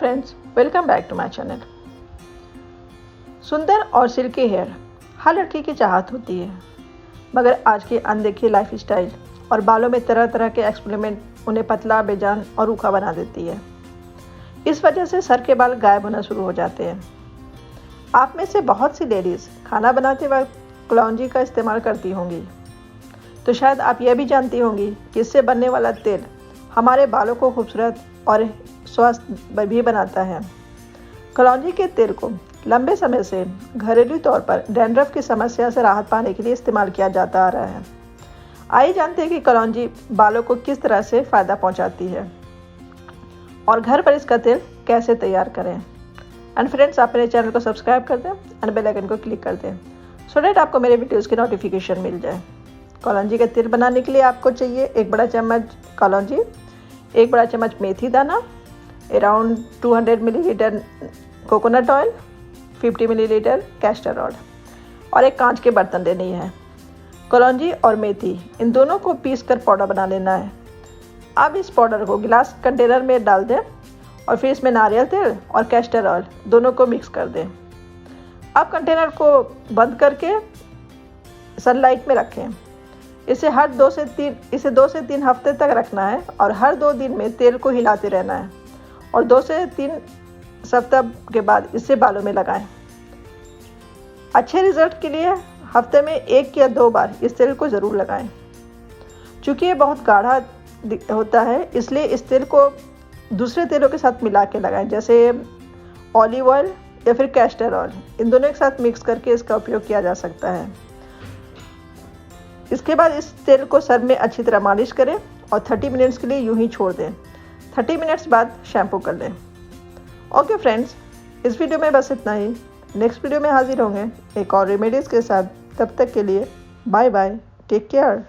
Friends, welcome back to my channel. सुंदर और silkie hair हर लड़की की चाहत होती है, मगर आज की अनदेखी लाइफस्टाइल और बालों में तरह तरह के एक्सपेरिमेंट उन्हें पतला, बेजान और रूखा बना देती है। इस वजह से सर के बाल गायब होना शुरू हो जाते हैं। आप में से बहुत सी लेडीज़ खाना बनाते वक्त कलौंजी का इस्तेमाल करती होंगी, तो शायद आप यह भी जानती होंगी कि इससे बनने वाला तेल हमारे बालों को खूबसूरत और स्वस्थ भी बनाता है। कलौंजी के तेल को लंबे समय से घरेलू तौर पर डैंड्रफ की समस्या से राहत पाने के लिए इस्तेमाल किया जाता आ रहा है। आइए जानते हैं कि कलौंजी बालों को किस तरह से फ़ायदा पहुंचाती है और घर पर इसका तेल कैसे तैयार करें। एंड फ्रेंड्स, आप मेरे चैनल को सब्सक्राइब कर दें एंड बेल आइकन को क्लिक कर दें सो डेट आपको मेरे वीडियोज़ की नोटिफिकेशन मिल जाए। कलौंजी का तेल बनाने के लिए आपको चाहिए 1 बड़ा चम्मच कलौंजी, 1 बड़ा चम्मच मेथी दाना, around 200 millilitre coconut oil, 50 millilitre castor oil और एक कांच के बर्तन लेनी है। कलौंजी और मेथी इन दोनों को पीसकर पाउडर बना लेना है। अब इस पाउडर को गिलास कंटेनर में डाल दें और फिर इसमें नारियल तेल और कैस्टर ऑयल दोनों को मिक्स कर दें। अब कंटेनर को बंद करके सनलाइट में रखें। इसे 2 से 3 हफ्ते तक रखना है और हर 2 दिन में तेल को हिलाते रहना है और 2 से 3 सप्ताह के बाद इसे बालों में लगाएं। अच्छे रिजल्ट के लिए हफ्ते में 1 या 2 बार इस तेल को ज़रूर लगाएं। चूँकि ये बहुत गाढ़ा होता है, इसलिए इस तेल को दूसरे तेलों के साथ मिला के लगाएं, जैसे ऑलिव ऑयल या फिर कैस्टर ऑयल। इन दोनों के साथ मिक्स करके इसका उपयोग किया जा सकता है। इसके बाद इस तेल को सर में अच्छी तरह मालिश करें और 30 मिनट्स के लिए यूं ही छोड़ दें। 30 मिनट्स बाद शैम्पू कर लें। ओके फ्रेंड्स, इस वीडियो में बस इतना ही। नेक्स्ट वीडियो में हाजिर होंगे एक और रेमेडीज़ के साथ। तब तक के लिए बाय बाय, टेक केयर।